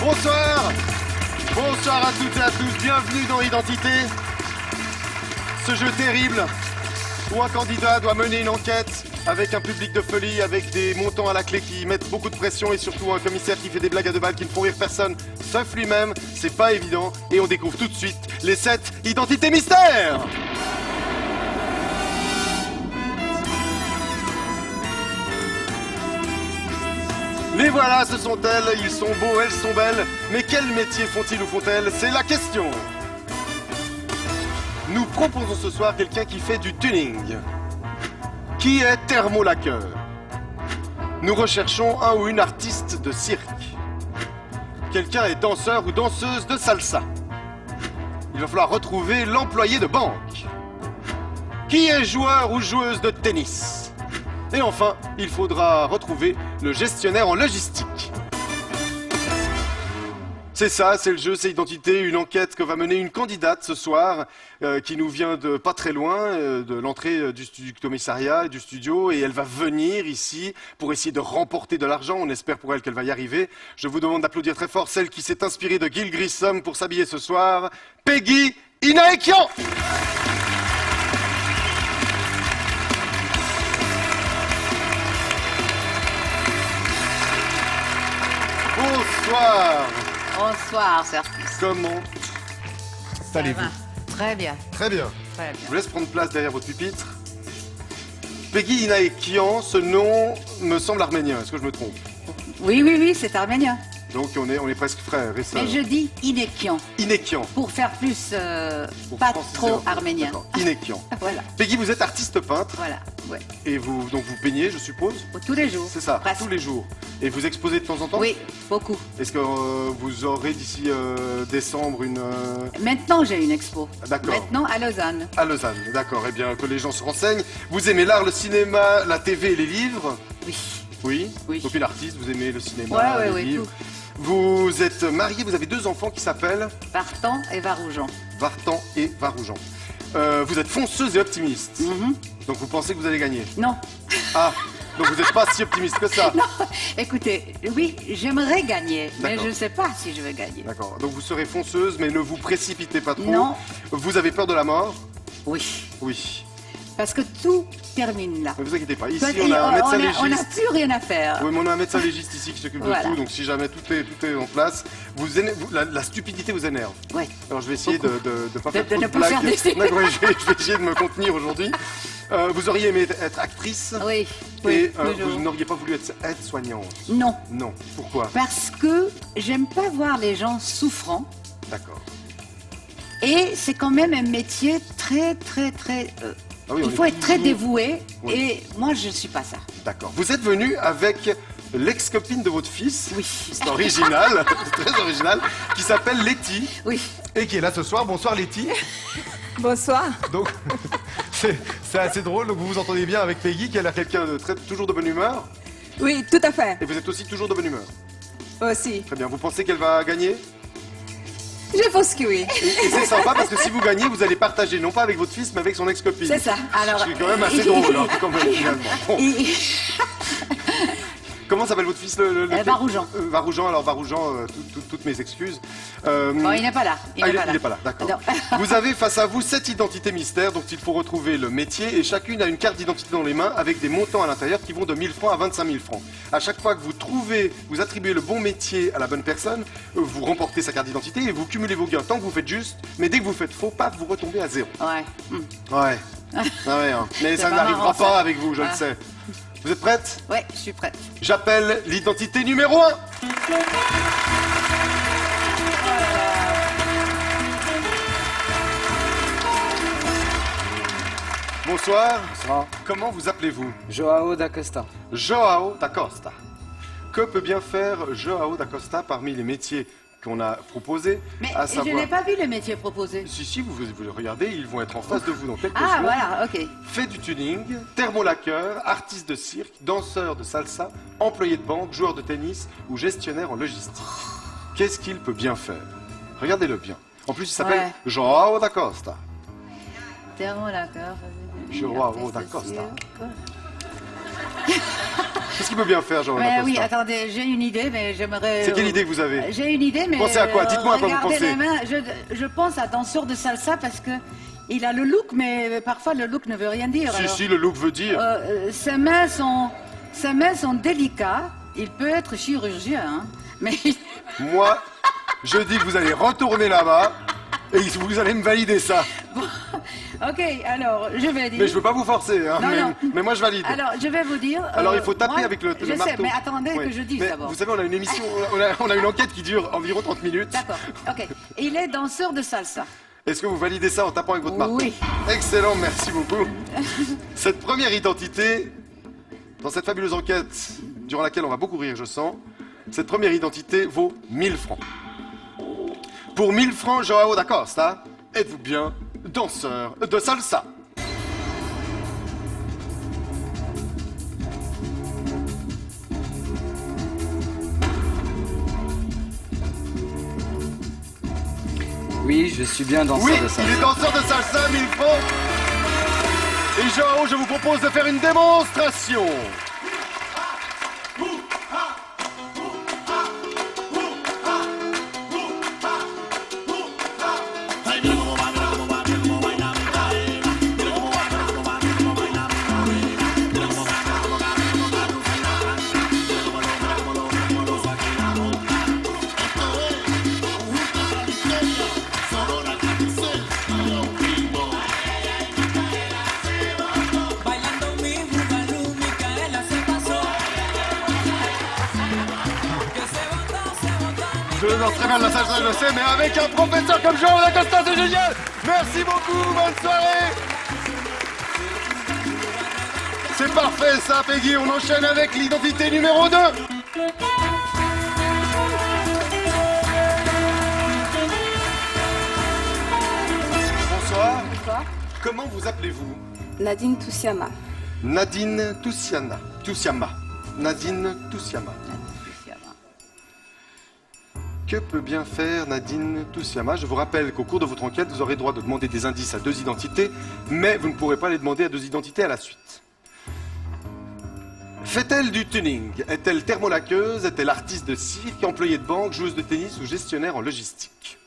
Bonsoir. Bonsoir à toutes et à tous. Bienvenue dans Identité. Ce jeu terrible où un candidat doit mener une enquête avec un public de folie, avec des montants à la clé qui mettent beaucoup de pression et surtout un commissaire qui fait des blagues à deux balles qui ne font rire personne, sauf lui-même. C'est pas évident et on découvre tout de suite les 7 identités mystères. Les voilà, ce sont elles, ils sont beaux, elles sont belles, mais quel métier font-ils ou font-elles? C'est la question. Nous proposons ce soir quelqu'un qui fait du tuning. Qui est thermolaqueur? Nous recherchons un ou une artiste de cirque. Quelqu'un est danseur ou danseuse de salsa. Il va falloir retrouver l'employé de banque. Qui est joueur ou joueuse de tennis? Et enfin, il faudra retrouver le gestionnaire en logistique. C'est ça, c'est le jeu, c'est Identité, une enquête que va mener une candidate ce soir qui nous vient de pas très loin, de l'entrée du commissariat et du studio, et elle va venir ici pour essayer de remporter de l'argent. On espère pour elle qu'elle va y arriver. Je vous demande d'applaudir très fort celle qui s'est inspirée de Gil Grissom pour s'habiller ce soir, Peggy Inaekian. Bonsoir. Bonsoir, Serpus. Comment allez-vous? Très bien. Très bien. Très bien. Je vous laisse prendre place derrière votre pupitre. Peggy Inaekian, ce nom me semble arménien. Est-ce que je me trompe? Oui, c'est arménien. Donc on est presque frères et sœurs. Mais je dis Inekian. Inekian. Pour faire plus, Pour pas franciser trop un peu. arménien. D'accord. Inekian. Voilà, Peggy, vous êtes artiste peintre voilà, ouais. et vous peignez, je suppose? Tous les jours. C'est ça, presque. tous les jours. Et vous exposez de temps en temps? Oui, beaucoup. Est-ce que vous aurez d'ici décembre une... Maintenant, j'ai une expo. D'accord. Maintenant, à Lausanne. À Lausanne, d'accord. Eh bien, que les gens se renseignent. Vous aimez l'art, le cinéma, la TV et les livres? Oui. Oui. Oui. Donc une artiste, vous aimez le cinéma, Ouais, les ouais, livres. tout. Vous êtes marié, vous avez 2 enfants qui s'appellent Partant et Varoujan. Vartan et Varoujan. Vous êtes fonceuse et optimiste. Mhm. Donc vous pensez que vous allez gagner? Non. Ah, donc vous n'êtes pas si optimiste que ça. Non, écoutez, oui, j'aimerais gagner, mais D'accord. je ne sais pas si je vais gagner. D'accord. Donc vous serez fonceuse, mais ne vous précipitez pas trop. Non. Vous avez peur de la mort? Oui, Oui. parce que tout termine là. Ne vous inquiétez pas. Ici, Et on a un médecin on n'a légiste. plus rien à faire. Oui, mais on a un médecin légiste ici qui s'occupe de Voilà. tout, donc si jamais tout est en place, la stupidité vous énerve. Oui. Alors je vais essayer de ne pas faire De trop ne de pas blagues. faire des- Non, ouais, je vais essayer de me contenir aujourd'hui. Vous auriez aimé être actrice Oui, et oui, vous toujours. n'auriez pas voulu être aide-soignante. Non, Non. Pourquoi? parce que j'aime pas voir les gens souffrant D'accord. et c'est quand même un métier très. Ah oui, on Il faut est être très toujours- dévoué Oui. et moi je ne suis pas ça. D'accord. Vous êtes venu avec l'ex-copine de votre fils. Oui. C'est original, très original, qui s'appelle Letty Oui. et qui est là ce soir. Bonsoir Letty. Bonsoir. Donc, c'est assez drôle. Donc, vous vous entendez bien avec Peggy, qui a l'air quelqu'un de toujours de bonne humeur. Oui, tout à fait. Et vous êtes aussi toujours de bonne humeur. Aussi. Très bien. Vous pensez qu'elle va gagner? Je pense que oui. Et c'est sympa parce que si vous gagnez, vous allez partager, non pas avec votre fils, mais avec son ex-copine. C'est ça. Alors, C'est quand même assez drôle, hein, quand même, finalement. Bon. Il- Comment s'appelle votre fils Varoujan. Varoujan, alors Varoujan, toutes mes excuses. Bon, il n'est pas là. Il Ah, n'est pas là. il n'est pas là, d'accord. Non. Vous avez face à vous 7 identités mystères dont il faut retrouver le métier et chacune a une carte d'identité dans les mains avec des montants à l'intérieur qui vont de 1000 francs à 25 000 francs. À chaque fois que vous attribuez le bon métier à la bonne personne, vous remportez sa carte d'identité et vous cumulez vos gains tant que vous faites juste, mais dès que vous faites faux, paf, vous retombez à zéro. Ouais. Ouais. Ah ouais, hein. Mais C'est ça pas n'arrivera marrant, pas ça. avec vous, je le Ah. sais. Vous êtes prête? Ouais, je suis prête. J'appelle l'identité numéro 1. Bonsoir. Bonsoir. Comment vous appelez-vous? Joao da Costa. Joao da Costa. Que peut bien faire Joao da Costa parmi les métiers qu'on a proposés, Mais à je savoir... n'ai pas vu le métier proposé. Si, vous le regardez, ils vont être en face de vous dans quelques Ah, jours. voilà, ok. Fait du tuning, thermolaqueur, artiste de cirque, danseur de salsa, employé de banque, joueur de tennis ou gestionnaire en logistique. Qu'est-ce qu'il peut bien faire? Regardez-le bien. En plus, il s'appelle Ouais. Joao da Costa. Thermolaqueur. Joao da Costa. Qu'est-ce qu'il peut bien faire, Jean Mais Acosta? oui, attendez, j'ai une idée, mais j'aimerais... C'est quelle idée que vous avez? J'ai une idée, mais... Pensez à quoi? Dites-moi à quoi vous regardez pensez. les mains. Je pense à danseur de salsa parce que il a le look, mais parfois le look ne veut rien dire. Si, alors. si, le look veut dire. Ses mains sont délicates. Il peut être chirurgien, hein, mais... Moi, je dis que vous allez retourner là-bas et vous allez me valider ça. Ok, alors, je vais dire... Mais je veux pas vous forcer, hein, Non, non. mais moi je valide. Alors, je vais vous dire... Alors, il faut taper moi, avec le je marteau. sais, mais attendez Oui. que je dise Mais d'abord. vous savez, on a une émission, on a une enquête qui dure environ 30 minutes. D'accord, ok. Il est danseur de salsa. Est-ce que vous validez ça en tapant avec votre marteau? Oui. Excellent, merci beaucoup. Cette première identité, dans cette fabuleuse enquête, durant laquelle on va beaucoup rire, je sens, cette première identité vaut 1000 francs. Pour 1000 francs, Joao da Costa, êtes-vous bien danseur de salsa? Oui, je suis bien danseur Oui, de salsa. il est danseur de salsa, 1000 francs. Et Joao, je vous propose de faire une démonstration. Bailando mi bugalú, Micaela se pasó. Que se botó, Je danse très bien de la salsa, je le sais, mais avec un professeur comme Joao da Costa, c'est génial. Merci beaucoup, bonne soirée. C'est parfait ça, Peggy, on enchaîne avec l'identité numéro 2. Bonsoir. Bonsoir. Comment vous appelez-vous? Nadine Toussiama. Nadine Toussiama. Nadine Toussiama. Que peut bien faire Nadine Toussiama? Je vous rappelle qu'au cours de votre enquête, vous aurez droit de demander des indices à 2 identités, mais vous ne pourrez pas les demander à 2 identités à la suite. Fait-elle du tuning? Est-elle thermolaqueuse? Est-elle artiste de cirque, employée de banque, joueuse de tennis ou gestionnaire en logistique?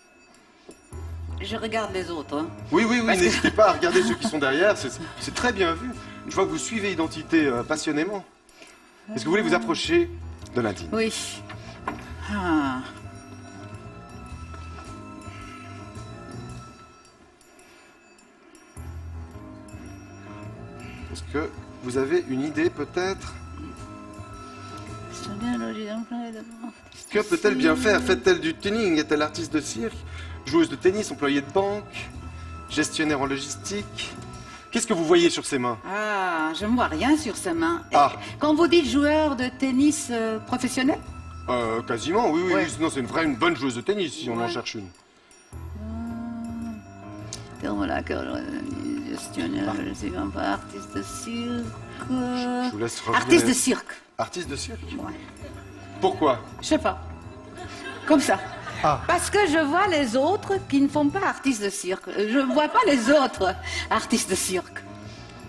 Je regarde les autres. Hein. Oui, Parce que- n'hésitez pas à regarder ceux qui sont derrière, c'est très bien vu. Je vois que vous suivez Identité passionnément. Est-ce que vous voulez vous approcher de Nadine? Oui. Ah. Est-ce que vous avez une idée peut-être? Que peut-elle bien faire? Fait-elle du tuning? Est-elle artiste de cirque? Joueuse de tennis, employée de banque? Gestionnaire en logistique? Qu'est-ce que vous voyez sur ses mains? Ah, je ne vois rien sur sa main. Ah. Quand vous dites joueur de tennis professionnel? Quasiment, oui, Ouais. Sinon, c'est une bonne joueuse de tennis, si on en Ouais. cherche une. Gestionnaire, je sais pas, artiste de cirque. Je vous laisse revenir. Artiste de cirque. Artiste de cirque? Ouais. Pourquoi? Je sais pas. Comme ça. Ah. Parce que je vois les autres qui ne font pas artistes de cirque. Je ne vois pas les autres artistes de cirque.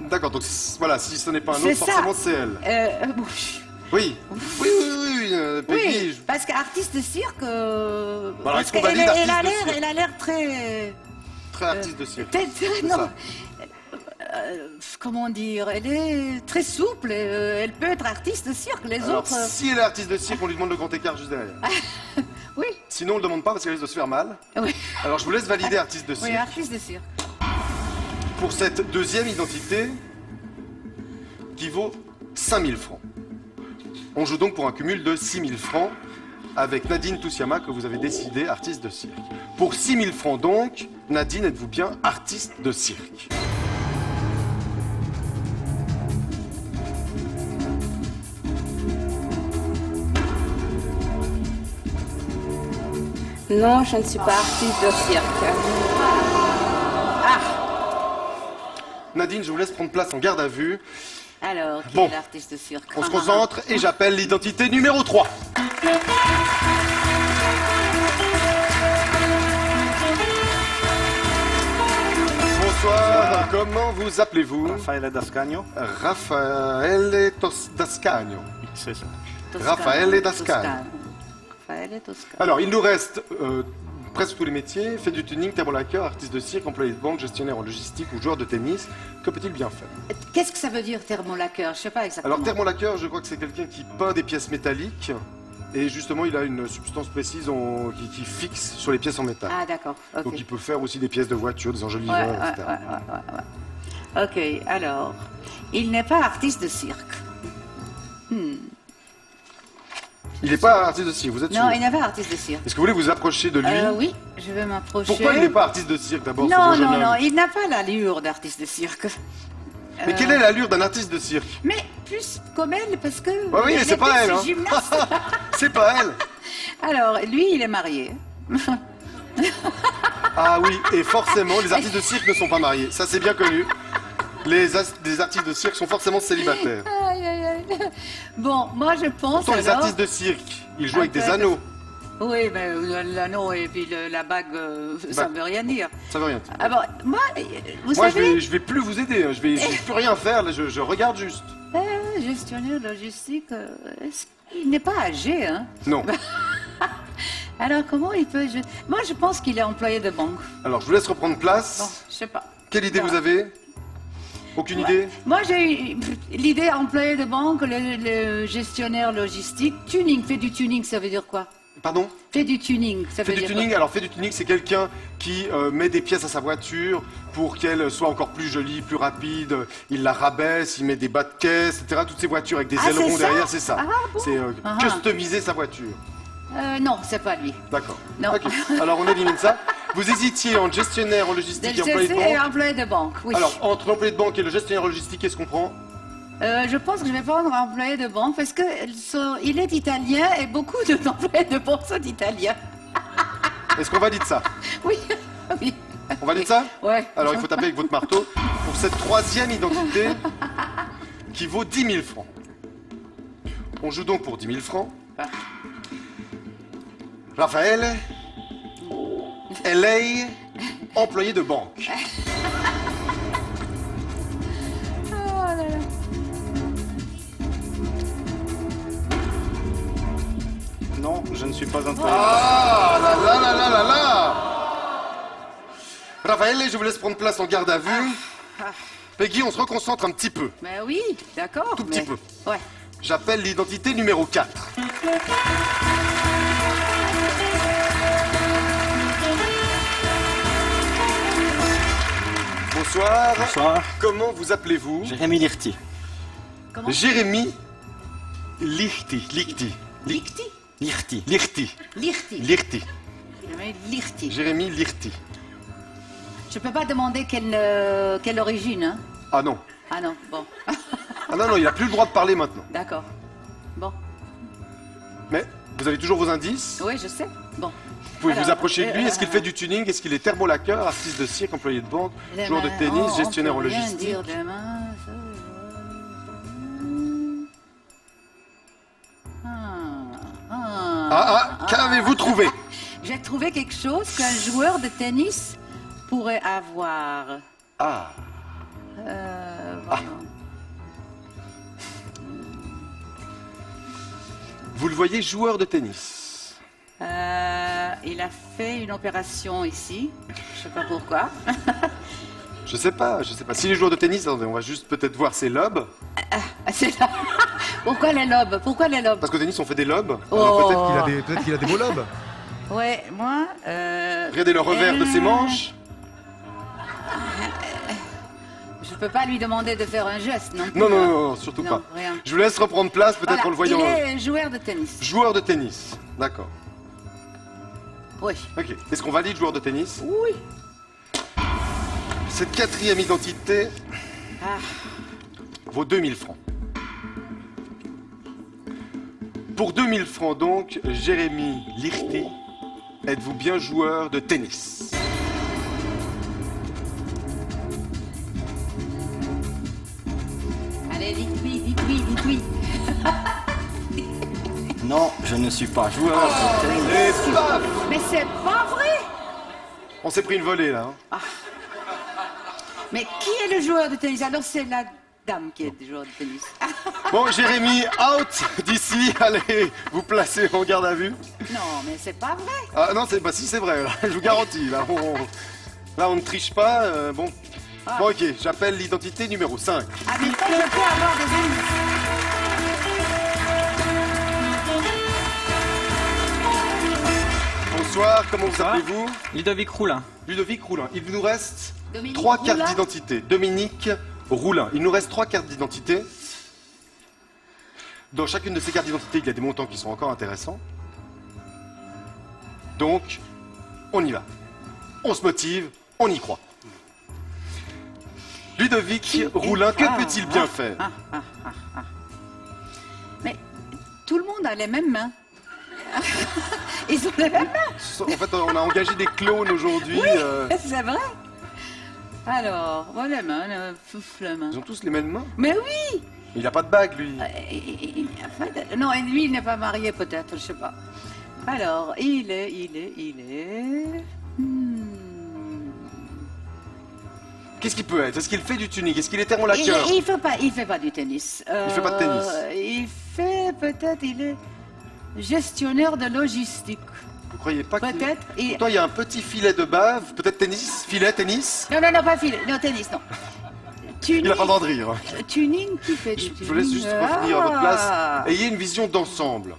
D'accord, donc voilà, si ce n'est pas un C'est autre, ça. forcément c'est elle. Oui. Oui, Peggy, Oui, parce qu'artiste de cirque. alors, Parce est-ce qu'on qu'elle valide elle a artiste de l'air, cirque? elle a l'air très. très artiste de cirque. Non. ça. Comment dire? Elle est très souple. Elle peut être artiste de cirque. Les Alors, autres. si elle est artiste de cirque, on lui demande le grand écart juste derrière. Oui. Sinon, on ne le demande pas parce qu'elle risque de se faire mal. Oui. Alors, je vous laisse valider artiste de cirque. Oui, artiste de cirque. Pour cette deuxième identité, qui vaut 5000 francs. On joue donc pour un cumul de 6000 francs avec Nadine Toussiama que vous avez décidé artiste de cirque. Pour 6000 francs donc, Nadine, êtes-vous bien artiste de cirque? Non, je ne suis pas artiste de cirque. Nadine, je vous laisse prendre place en garde à vue. Alors, qui Bon. est l'artiste de cirque? On se concentre et j'appelle l'identité numéro 3. Bonsoir, comment vous appelez-vous? Raffaele Dascagno. Raffaele Dascagno. C'est ça. Raffaele Dascagno. Raffaele Toscano. Alors, il nous reste presque tous les métiers. Fait du tuning, thermolaqueur, artiste de cirque, employé de banque, gestionnaire en logistique ou joueur de tennis. Que peut-il bien faire? Qu'est-ce que ça veut dire thermolaqueur? Je sais pas exactement. Alors, thermolaqueur, je crois que c'est quelqu'un qui peint des pièces métalliques. Et justement, il a une substance précise qui fixe sur les pièces en métal. Ah d'accord, ok. Donc, il peut faire aussi des pièces de voiture, des enjoliveurs, etc. Ok, alors, il n'est pas artiste de cirque. Il n'est pas artiste de cirque, vous êtes sûr? Non, il n'est pas artiste de cirque. Est-ce que vous voulez vous approcher de lui? Oui, je vais m'approcher. Pourquoi il n'est pas artiste de cirque d'abord? ce Non, beau jeune non, homme non, il n'a pas l'allure d'artiste de cirque. Mais quelle est l'allure d'un artiste de cirque? Mais plus comme elle, parce que... Ouais, oui, mais c'est pas elle, hein. Gymnaste. C'est pas elle. Alors, lui, il est marié. Ah oui, et forcément, les artistes de cirque ne sont pas mariés. Ça, c'est bien connu. Les artistes de cirque sont forcément célibataires. Aïe, aïe, aïe. Bon, moi, je pense Pourtant, les alors... artistes de cirque, ils jouent avec des Attends, anneaux. Oui, mais l'anneau et puis la bague, ça ne veut rien dire. Ça veut rien dire. Ah bon, moi, vous Moi, savez... je vais plus vous aider. Je vais plus rien faire. Là, je regarde juste. Gestionnaire logistique, il n'est pas âgé, hein? Non. Alors, comment il peut... Moi, je pense qu'il est employé de banque. Alors, je vous laisse reprendre Bon, place. je sais pas. Quelle idée Non. vous avez? Aucune idée? Moi, j'ai eu l'idée employé de banque, le gestionnaire logistique. Tuning, fait du tuning, ça veut dire quoi? Pardon? Fait du tuning, ça Fait veut du dire tuning, quoi? alors fait du tuning, c'est quelqu'un qui met des pièces à sa voiture pour qu'elle soit encore plus jolie, plus rapide. Il la rabaisse, il met des bas de caisse, etc. Toutes ces voitures avec des Ah, ailerons c'est ça? derrière, c'est ça. Ah, bon? C'est Ah. customiser sa voiture. Non, c'est pas lui. D'accord. Non. Ok. Alors on élimine ça. Vous hésitiez entre gestionnaire en logistique et employé de C'est banque. employé de banque, oui. Alors entre l'employé de banque et le gestionnaire en logistique, qu'est-ce qu'on prend? Je pense que je vais prendre employé de banque parce qu'il est italien et beaucoup d'employés de banque sont italiens. Est-ce qu'on valide ça? Oui, oui. On valide ça? Ouais. Alors il faut taper avec votre marteau pour cette troisième identité qui vaut 10 000 francs. On joue donc pour 10 000 francs. Raphaël, LA, employé de banque. Oh là là. Non, je ne suis pas employé. Ah là là là là là là! Raphaël, je vous laisse prendre place en garde à vue. Peggy, on se reconcentre un petit peu. Ben oui, d'accord. Tout petit mais- peu. Ouais. J'appelle l'identité numéro 4. Bonsoir. Bonsoir. Comment vous appelez-vous? Jérémy Lirti. Comment? Jérémy Lichti. Lichti. Lirti. Lirti. Lirti. Lirti. Lirti. Lirti. Jérémy Lirti. Je peux pas demander quelle origine, hein? Ah non. Ah non, bon. Ah non, non, il n'a plus le droit de parler maintenant. D'accord. Bon. Mais vous avez toujours vos indices. Oui, je sais. Bon. Vous pouvez vous Alors, approcher de lui. Est-ce qu'il fait du tuning? Est-ce qu'il est thermolaqueur, artiste de cirque, employé de banque, joueur de tennis, gestionnaire en on peut rien logistique? dire demain, ça, Qu'avez-vous trouvé? J'ai trouvé quelque chose qu'un joueur de tennis pourrait avoir. Ah. Voyons. Vous le voyez joueur de tennis. Il a fait une opération ici. Je sais pas pourquoi. Je sais pas. S'il est joueur de tennis, attendez, on va juste peut-être voir ses lobes. Ah, c'est là. Pourquoi les lobes? Pourquoi les lobes? Parce qu'au tennis, on fait des lobes. Oh. Alors peut-être qu'il a des beaux lobes. Ouais, moi. Regardez le revers de ses manches. Je peux pas lui demander de faire un geste, non plus, Non, non, hein. non, surtout Non, pas. rien. Je vous laisse reprendre place, peut-être Voilà, en le voyant. Il est joueur de tennis. Joueur de tennis. D'accord. Oui. Ok. Est-ce qu'on valide joueur de tennis? Oui. Cette quatrième identité Ah. vaut 2000 francs. Pour 2000 francs donc, Jérémy Lirti, êtes-vous bien joueur de tennis? Allez, dites-lui, dites-lui, dites-lui. Non, je ne suis pas joueur de tennis. Et paf! Mais c'est pas vrai. On s'est pris une volée là. Hein. Mais qui est le joueur de tennis? Alors c'est la dame qui est le joueur de tennis. Bon, Jérémy, out d'ici. Allez, vous placez en garde à vue. Non, mais c'est pas vrai. Ah non, c'est bah si c'est vrai, là, je vous garantis. Là, on ne triche pas. Bon. Bon, ok, j'appelle l'identité numéro 5. Ah, mais quand je peux avoir des indices. Bonsoir, comment vous Bonsoir. appelez-vous? Ludovic Roulin. Ludovic Roulin. Il nous reste Dominique 3 cartes Roulin. d'identité. Dominique Roulin. Il nous reste 3 cartes d'identité. Dans chacune de ces cartes d'identité, il y a des montants qui sont encore intéressants. Donc, on y va. On se motive, on y croit. Ludovic Roulin, que peut-il bien faire? Mais tout le monde a les mêmes mains. Ils ont les mêmes mains. En fait, on a engagé des clones aujourd'hui. C'est vrai. Alors, voilà les mains, la main. Ils ont tous les mêmes mains. Mais oui. Il n'a pas de bague, lui. Non, et lui, il n'est pas marié peut-être, je sais pas. Alors, il est... Qu'est-ce qu'il peut être? Est-ce qu'il fait du tuning? Est-ce qu'il est thermolaqueur? Il fait pas du tennis. Il fait pas de tennis. Il fait peut-être, il est gestionnaire de logistique. Vous croyez pas qu'il... Peut-être. Pourtant, il y a un petit filet de bave. Peut-être tennis? Filet, tennis? Non, pas filet. Non, tennis, non. Tuning. Il n'a pas le droit de rire. Tuning, qui fait du Je tuning? vous laisse juste revenir à votre Ah. place. Ayez une vision d'ensemble.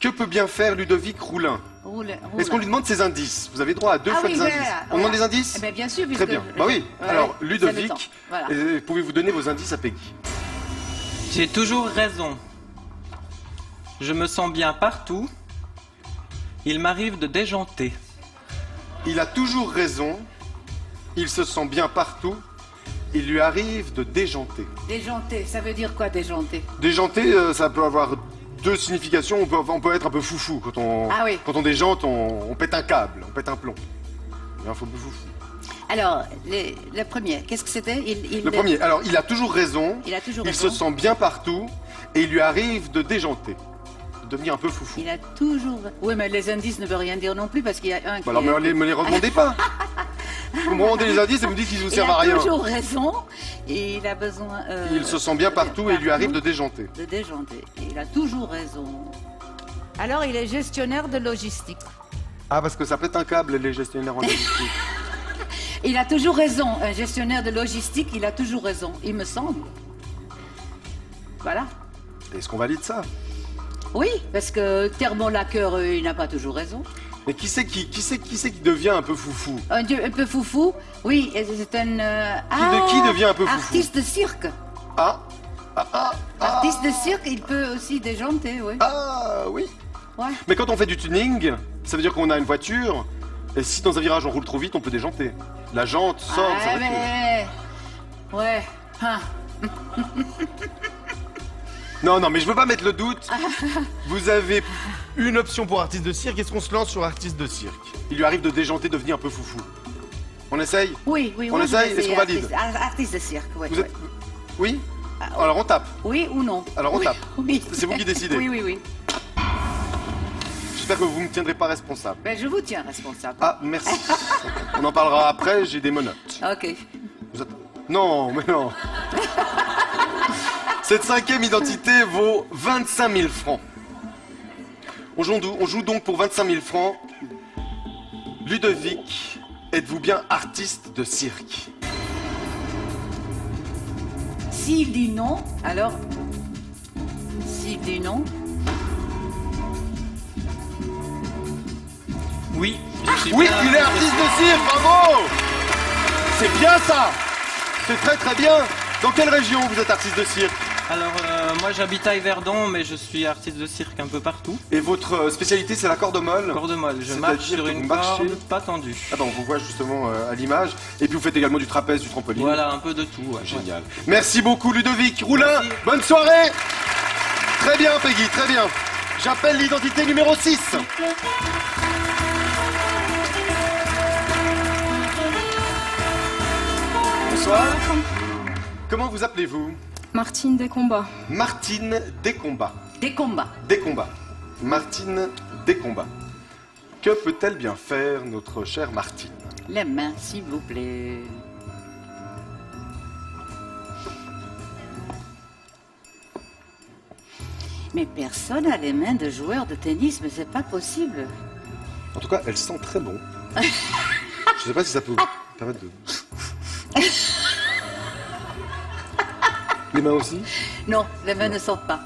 Que peut bien faire Ludovic Roulin? Est-ce qu'on lui demande ses indices? Vous avez droit à 2 fois des indices. On demande des indices? Eh ben, bien sûr, Très bien. Bah oui. Ouais, Alors, c'est le Ludovic, temps. Voilà. pouvez-vous donner vos indices à Peggy? J'ai toujours raison. Je me sens bien partout. Il m'arrive de déjanter. Il a toujours raison. Il se sent bien partout. Il lui arrive de déjanter. Déjanter, ça veut dire quoi, déjanter? Déjanter, ça peut avoir 2 significations. On peut être un peu foufou. Quand on, Ah oui. quand on déjante, on pète un câble, on pète un plomb. Il en faut peu foufou. Alors, le premier, qu'est-ce que c'était? Le premier, alors il a toujours raison. Il a toujours Il raison. se sent bien partout. Et il lui arrive de déjanter. De devenir un peu foufou. Il a toujours... Oui, mais les indices ne veulent rien dire non plus, parce qu'il y a un qui... Bah alors, me les redemandez pas. Vous me rendez les indices et vous me dites qu'ils vous servent à Il rien. a toujours raison, et il a besoin... Il se sent bien partout et il lui arrive de déjanter. De déjanter. Et il a toujours raison. Alors, il est gestionnaire de logistique. Ah, parce que ça pète un câble, les gestionnaires en logistique. Il a toujours raison. Un gestionnaire de logistique, il a toujours raison, il me semble. Voilà. Est-ce qu'on valide ça? Oui, parce que thermolaqueur, il n'a pas toujours raison. Mais qui c'est qui devient un peu foufou? Un peu foufou, oui, et c'est un... Qui devient un peu foufou? Artiste de cirque. Ah, Artiste de cirque, il peut aussi déjanter, oui. ah, oui. Ouais. Mais quand on fait du tuning, ça veut dire qu'on a une voiture, et si dans un virage on roule trop vite, on peut déjanter. La jante sort de sa Ah, voiture. mais... Ouais. Hein. Non, mais je veux pas mettre le doute. Vous avez une option pour artiste de cirque. Est-ce qu'on se lance sur artiste de cirque? Il lui arrive de déjanter, de devenir un peu foufou. On essaye? Oui, On moi, je essaye? vais Est-ce qu'on essayer valide? Artiste de cirque, oui. Vous êtes... Oui? Alors on tape. Oui ou non? Alors, on Oui, tape. Oui. C'est vous qui décidez. Oui. J'espère que vous ne me tiendrez pas responsable. Ben, je vous tiens responsable. Ah, merci. On en parlera après, j'ai des menottes. Ok. Vous êtes... Non, mais non. Cette 5e identité vaut 25 000 francs. On joue donc pour 25 000 francs. Ludovic, êtes-vous bien artiste de cirque? S'il dit non, alors... S'il dit non... Oui, je suis Oui, bien il est artiste de cirque, bravo! C'est bien ça! C'est très très bien! Dans quelle région vous êtes artiste de cirque? Alors, moi j'habite à Yverdon, mais je suis artiste de cirque un peu partout. Et votre spécialité, c'est la corde molle? Corde molle, je C'est-à-dire marche sur que une vous marchez corde pas tendue. Ah ben, on vous voit justement à l'image. Et puis vous faites également du trapèze, du trampoline. Voilà, un peu de tout. Ouais. Génial. Merci beaucoup Ludovic Roulin. Merci. Bonne soirée. Très bien Peggy, très bien. J'appelle l'identité numéro 6. Bonsoir. Comment vous appelez-vous? Martine Descombats. Martine Descombats. Des combats. Descombats. Martine Descombats. Que peut-elle bien faire, notre chère Martine? Les mains, s'il vous plaît. Mais personne n'a les mains de joueurs de tennis, mais c'est pas possible. En tout cas, elle sent très bon. Je sais pas si ça peut vous permettre de... Les mains aussi? Non, les mains ne sortent pas.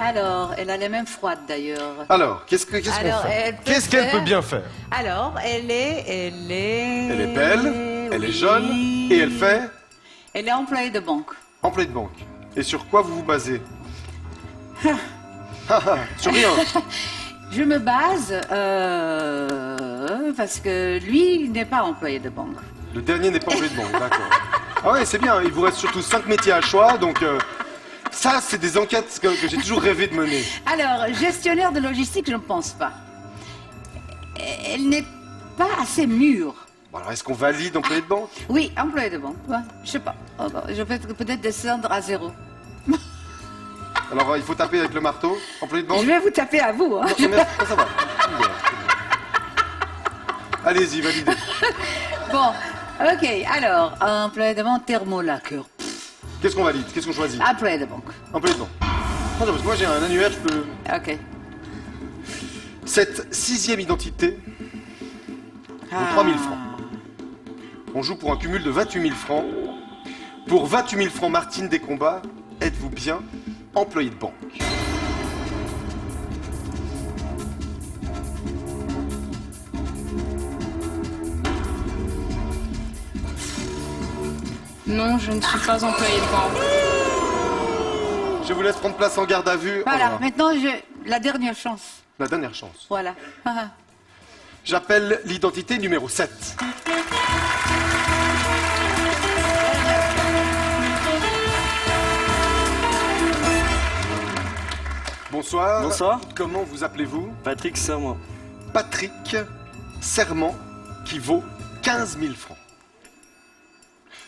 Alors, elle a les mains froides d'ailleurs. Alors, qu'est-ce qu'on Alors, fait? elle peut Qu'est-ce qu'elle faire- peut bien faire? Alors, elle est... Elle est belle, elle est oui. jeune, et elle fait Elle est employée de banque. employée de banque. Et sur quoi vous vous basez? Sur rien. Je me base parce que lui, il n'est pas employé de banque. Le dernier n'est pas employé de banque, d'accord. Ah ouais, c'est bien, il vous reste surtout 5 métiers à choix, donc ça, c'est des enquêtes que j'ai toujours rêvé de mener. Alors, gestionnaire de logistique, je ne pense pas. Elle n'est pas assez mûre. Bon, alors, est-ce qu'on valide employé de banque? Oui, employé de banque. Ouais, je sais pas. Oh, bon, je vais peut-être descendre à 0. Alors, il faut taper avec le marteau, employé de banque? Je vais vous taper à vous. Hein. Non, mais ça va. Allez-y, validez. Bon, ok. Alors, employé de banque, thermolaqueur. Qu'est-ce qu'on valide? Qu'est-ce qu'on choisit? Employé de banque. Employé de banque. Non, parce que moi, j'ai un annuaire, je peux... Ok. Cette 6e identité vaut 3 000 francs. On joue pour un cumul de 28 000 francs. Pour 28 000 francs, Martine Descombats, êtes-vous bien employé de banque? Non, je ne suis pas employée de banque. Je vous laisse prendre place en garde à vue. Voilà, Au revoir. maintenant, la dernière chance. La dernière chance. Voilà. J'appelle l'identité numéro 7. Bonsoir. Bonsoir. Comment vous appelez-vous? Patrick Serment. Patrick Serment, qui vaut 15 000 francs.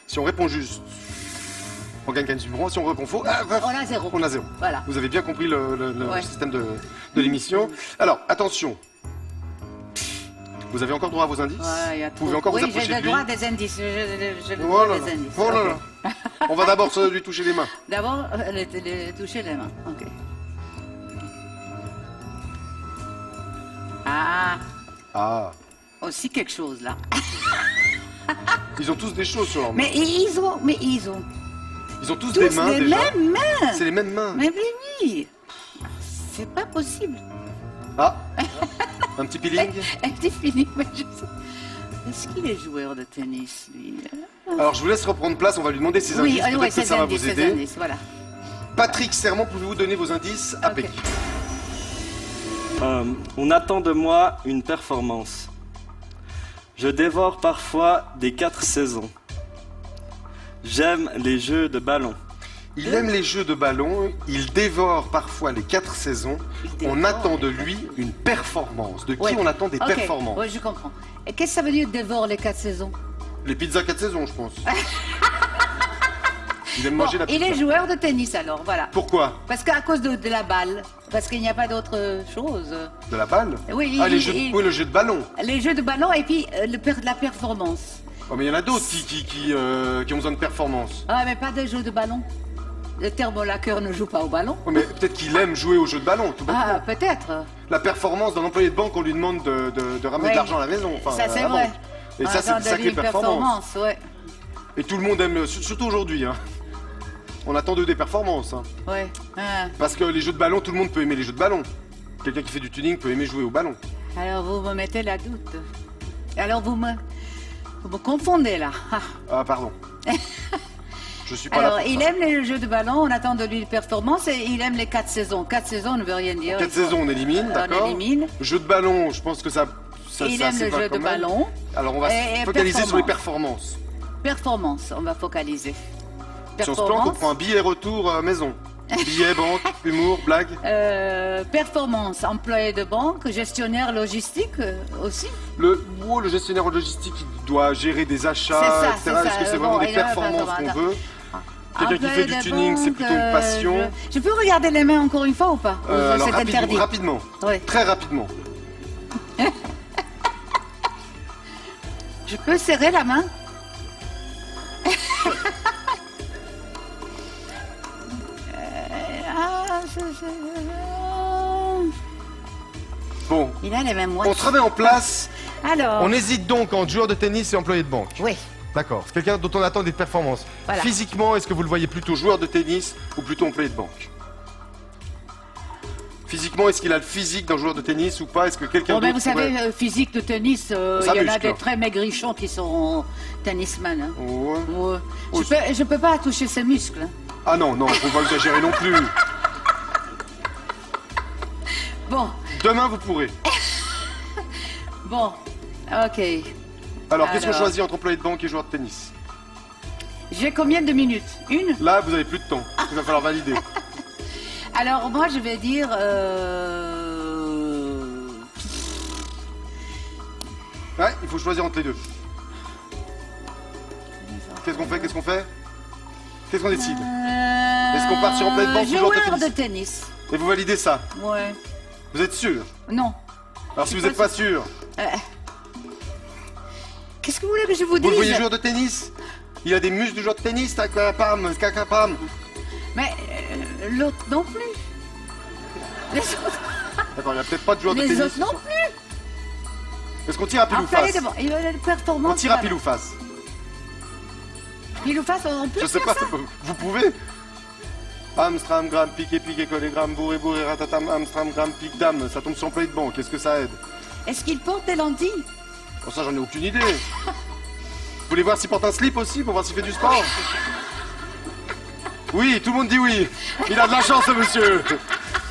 Si on répond juste, on gagne 15 000 francs. Si on répond faux, On a 0. on a 0. Voilà. Vous avez bien compris le Ouais. système de l'émission. Alors, attention. Vous avez encore droit à vos indices? Ouais, il y a Vous trop. pouvez encore Oui, vous approcher j'ai de le lui. droit des indices. J'ai le Oh droit là des là. indices. Oh là Ok. là. On va d'abord lui toucher les mains. D'abord, toucher les mains. Ok. Ah, Ah. aussi quelque chose là. Ils ont tous des choses sur leurs mains. Mais ils ont Ils ont tous tous des mains les déjà. mêmes mains. C'est les mêmes mains. Mais oui, c'est pas possible. Ah. Un petit peeling. Un petit Philippe, mais je sais. Est-ce qu'il est joueur de tennis, lui? Alors je vous laisse reprendre place. On va lui demander ses indices. Oui, Peut-être que ses ça va indices, vous ses aider. indices, voilà. Patrick Serment, pouvez-vous donner vos indices à Ok. Peggy? On attend de moi une performance. Je dévore parfois des 4 saisons. J'aime les jeux de ballon. Il aime les jeux de ballon, il dévore parfois les 4 saisons. dévore On attend de les lui une performance. De qui Ouais. on attend des Ok, performances? Oui, je comprends. Et qu'est-ce que ça veut dire dévore les 4 saisons? Les pizzas 4 saisons, je pense. Il aime Bon, manger la il pizza. est joueur de tennis alors, voilà. Pourquoi? Parce qu'à cause de la balle, parce qu'il n'y a pas d'autre chose. De la balle? Oui, Ah, il- oui, le jeu de ballon. Les jeux de ballon et puis la performance. Oh, mais il y en a d'autres qui ont besoin de performance. Ah, mais pas de jeux de ballon. Le thermolaqueur ne joue pas au ballon. Oh, mais peut-être qu'il aime jouer au jeu de ballon, tout bêtement. Ah, peut-être. La performance d'un employé de banque, on lui demande de ramener Oui. de l'argent à la maison. Enfin, Ça, à c'est la vrai. banque. Et On ça, c'est attend une de sacrée lui une performance. ouais. Et tout le monde aime, surtout aujourd'hui. Hein. On attend d'eux des performances. Hein. Ouais. Ah. Parce que les jeux de ballon, tout le monde peut aimer les jeux de ballon. Quelqu'un qui fait du tuning peut aimer jouer au ballon. Alors vous me mettez la doute. Alors vous me confondez là. Ah. Ah, pardon. Je suis pas Alors là pour il ça. aime les jeux de ballon, on attend de lui une performance et il aime les 4 saisons. 4 saisons ne veut rien dire. 4 saisons, on élimine, On d'accord. élimine. Jeu de ballon, je pense que ça Il ça, aime c'est le pas jeu de quand même. ballon. Alors on va Et se focaliser sur les performance. performances. Performance, on va focaliser. Si on se plante, on prend un billet retour maison. Billet, banque, humour, blague. Performance, employé de banque, gestionnaire logistique aussi. Le gestionnaire logistique, il doit gérer des achats, C'est ça, etc. c'est ça. Est-ce que c'est Bon, vraiment des et là, performances qu'on attends. veut? Quelqu'un qui fait Employé du de tuning, c'est banque, plutôt une passion. Je peux regarder les mains encore une fois ou pas? Ou Alors c'est interdit. rapidement, Oui. très rapidement. Je peux serrer la main? Bon, Il a les mêmes on watts. se remet en place. Alors, On hésite donc entre joueur de tennis et employé de banque. oui. D'accord. C'est quelqu'un dont on attend des performances. Voilà. Physiquement, est-ce que vous le voyez plutôt joueur de tennis ou plutôt employé de banque? Physiquement, est-ce qu'il a le physique d'un joueur de tennis ou pas? Est-ce que quelqu'un Bon, ben, d'autre vous savez, pourrait- physique de tennis, Ça il y en a muscle. des très maigrichons qui sont tennisman. Hein. Ouais. Ouais. Oh, Je peux pas toucher ses muscles. Hein. Ah non, non, faut pas exagérer non plus. Bon, Demain, vous pourrez. bon, ok. Alors, qu'est-ce qu'on Alors. choisit entre employé de banque et joueur de tennis? J'ai combien de minutes? Une? Là, vous avez plus de temps. Il va falloir valider. Alors, moi, je vais dire... Ouais, il faut choisir entre les deux. Qu'est-ce qu'on fait? Qu'est-ce qu'on fait? Qu'est-ce qu'on décide? Est-ce qu'on part sur employé de banque ou joueur de joueur tennis? de tennis. Et vous validez ça? Ouais. Vous êtes sûr? Non. Alors, si Je vous suis n'êtes pas sûr, Qu'est-ce que vous voulez que je vous vous dise? le voyez joueur de tennis? Il a des muscles de joueur de tennis, pam, pam. Mais l'autre non plus. Les autres, D'accord, il n'y a peut-être pas de joueur de les tennis. autres non plus. Est-ce qu'on tire à pile ou Employé face? de banque. Il a des performances. On tire à pile ou face? Pile ou face, on peut Je sais faire pas, ça. vous pouvez? Amstram, gramme, piqué, collégramme, bourré, ratatam, Amstram, gramme, pique, dame. Ça tombe sur employé de banque, est-ce que ça aide? Est-ce qu'il porte des lentilles? Bon, ça, j'en ai aucune idée. Vous voulez voir s'il porte un slip aussi pour voir s'il fait du sport? Oui, tout le monde dit oui. Il a de la chance, ce monsieur.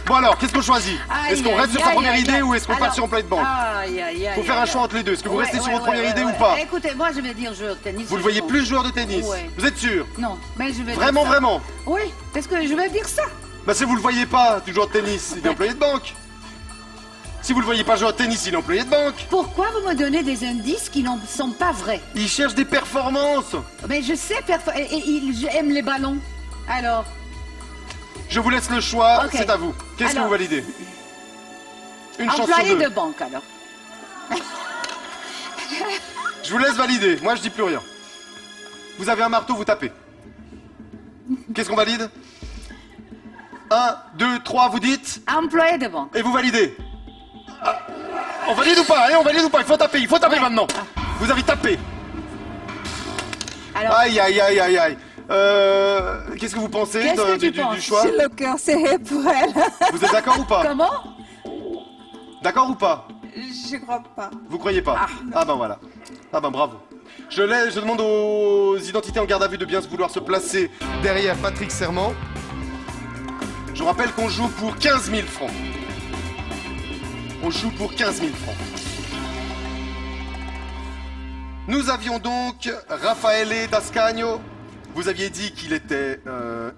Bon alors, qu'est-ce qu'on choisit? Est-ce qu'on Aïe, reste sur aïe, sa aïe, première aïe, idée aïe. ou est-ce qu'on part Alors, sur employé de banque? Aïe, aïe, aïe. Faut faire un aïe. choix entre les deux. Est-ce que vous Ouais, restez sur ouais, votre première ouais, idée ouais, ou pas? ouais. Écoutez, moi je vais dire joueur de tennis. Vous le voyez je plus joueur de tennis? Ouais. Vous êtes sûr? pense. Non, mais je vais Vraiment, dire ça. vraiment? Oui, parce que je vais dire ça. Bah si vous le voyez pas, joueur de tennis, il est employé de banque. Si vous le voyez pas joueur de tennis, il est employé de banque. Pourquoi vous me donnez des indices qui ne sont pas vrais? Il cherche des performances. Mais je sais, j'aime les ballons. Alors, Je vous laisse le choix, Ok. c'est à vous. Qu'est-ce que Alors, vous validez? Une chance sur employé deux. de banque, alors. Je vous laisse valider. Moi, je dis plus rien. Vous avez un marteau, vous tapez. Qu'est-ce qu'on valide? 1, 2, 3, vous dites Employé de banque. et vous validez. Ah, on valide ou pas? Allez, on valide ou pas? Il faut taper Ouais. maintenant. Vous avez tapé. Alors, Aïe, aïe, aïe, aïe, aïe. Qu'est-ce que vous pensez Qu'est-ce que tu du penses? choix? J'ai le cœur serré pour elle. Vous êtes d'accord ou pas? comment? D'accord ou pas? Je crois pas. Vous croyez pas? Ah ben voilà. Ah ben bravo. Je demande aux identités en garde à vue de bien vouloir se placer derrière Patrick Serment. Je rappelle qu'on joue pour 15 000 francs. On joue pour 15 000 francs. Nous avions donc Raffaele Dascagno. Vous aviez dit qu'il était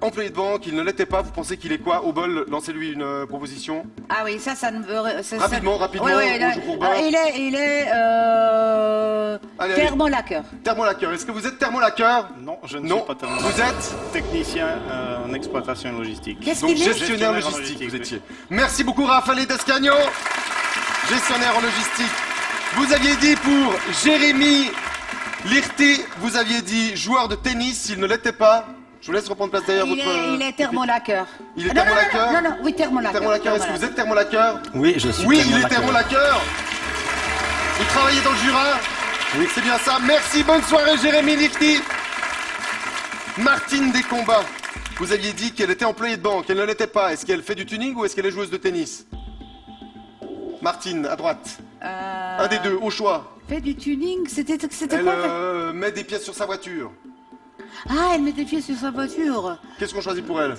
employé de banque, il ne l'était pas. Vous pensez qu'il est quoi? Au bol, lancez-lui une proposition. Ah oui, ça ne veut... Rapidement, rapidement, Oui, oui, on joue pour beurre. il est Allez, allez. thermolaqueur. Thermolaqueur. Est-ce que vous êtes thermolaqueur? Non, je ne Non. suis pas thermolaqueur. Vous êtes Technicien en exploitation logistique. Qu'est-ce donc qu'il est? gestionnaire Gestionnaire en logistique, logistique, vous oui. étiez. Merci beaucoup Raffaele Dascagno, gestionnaire en logistique. Vous aviez dit pour Jérémy Lirti, vous aviez dit joueur de tennis, s'il ne l'était pas. Je vous laisse reprendre place derrière Il votre... est thermolaqueur. Il est Ah, non, thermolaqueur? Non, non, oui, thermolaqueur. Thermolaqueur, est-ce que vous êtes thermolaqueur? Oui, je suis Oui, il est thermolaqueur. Vous travaillez dans le Jura? Oui. C'est bien ça. Merci, bonne soirée Jérémy Lirti. Martine Descombats, vous aviez dit qu'elle était employée de banque, elle ne l'était pas. Est-ce qu'elle fait du tuning ou est-ce qu'elle est joueuse de tennis? Martine, à droite. Un des deux, au choix. Fait du tuning, c'était Elle quoi? met des pièces sur sa voiture. Ah, elle met des pieds sur sa voiture. Qu'est-ce qu'on choisit pour elle?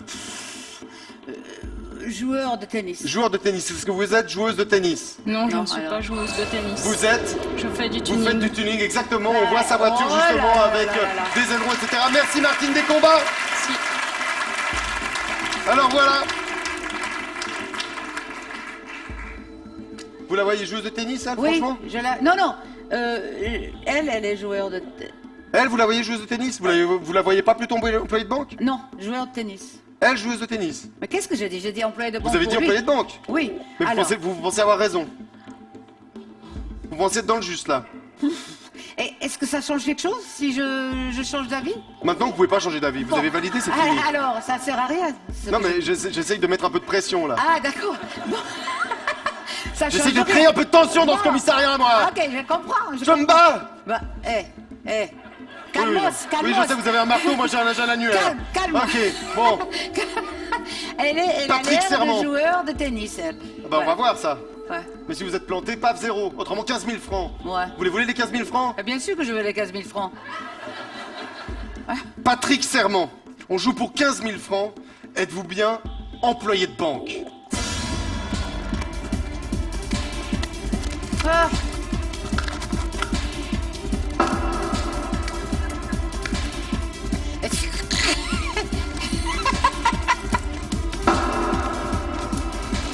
Joueur de tennis. Joueur de tennis. Est-ce que vous êtes joueuse de tennis? Non, je Non, ne suis alors. pas joueuse de tennis. Vous êtes? Je fais du Vous tuning. faites du tuning, exactement. On voit sa voiture Oh là justement là avec là là. des ailerons, etc. Merci Martine Descombats. Si. Alors voilà. Vous la voyez joueuse de tennis, elle, Oui, franchement? Non, non. Elle est joueur de... Elle, vous la voyez joueuse de tennis? Vous la voyez pas plutôt employée de banque? Non, joueur de tennis. Elle, joueuse de tennis. Mais qu'est-ce que j'ai dit? J'ai dit employé de banque. Vous avez dit pour lui. employée de banque? Oui. Mais Alors, vous pensez avoir raison. Vous pensez être dans le juste, là. est-ce que ça change quelque chose si je change d'avis? Maintenant, vous pouvez pas changer d'avis. Vous Bon. avez validé, c'est Ah, fini. alors, ça sert à rien. Non, mais j'essaye de mettre un peu de pression, là. Ah, d'accord. Bon. Ça J'essaie change de rien. créer un peu de tension dans ce Non. commissariat, moi. Ok, je comprends. Je me bats. Bah, Oui, calmos, calmos. oui, je sais, vous avez un marteau, moi j'ai un annuaire. Calme. Ok, bon. Elle a Patrick l'air Serment. de joueur de tennis, elle. Ah bah, on va voir ça. Ouais. Mais si vous êtes planté, paf, 0. Autrement, 15 000 francs. Ouais. Vous voulez voler les 15 000 francs? Bien sûr que je veux les 15 000 francs. Patrick Serment, on joue pour 15 000 francs. Êtes-vous bien employé de banque? Ah.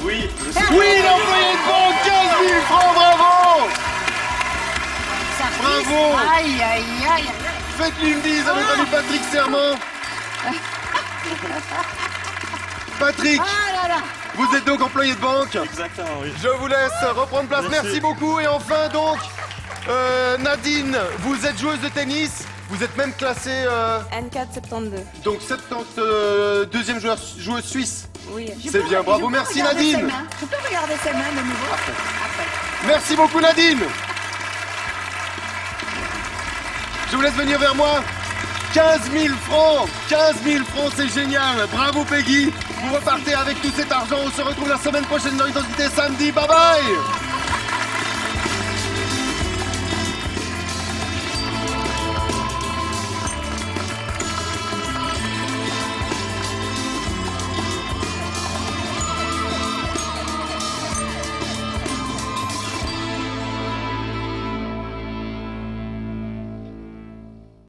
Oui, je suis Oui, l'employé de banque, 15 000 francs, bravo! Ça Bravo. glisse. Aïe, aïe, aïe. Faites-lui une bise à notre ami Patrick Serment. Patrick, Ah là là. vous êtes donc employé de banque. exactement, oui. Je vous laisse reprendre place. Merci beaucoup. Et enfin, donc, Nadine, vous êtes joueuse de tennis. Vous êtes même classée, N472. donc 72e joueuse suisse. Oui. C'est bien, bravo, merci Nadine. Je peux regarder ses mains de nouveau après. Merci beaucoup Nadine. Je vous laisse venir vers moi. 15 000 francs. 15 000 francs, c'est génial. Bravo Peggy. Vous repartez avec tout cet argent. On se retrouve la semaine prochaine dans Identité samedi. Bye bye.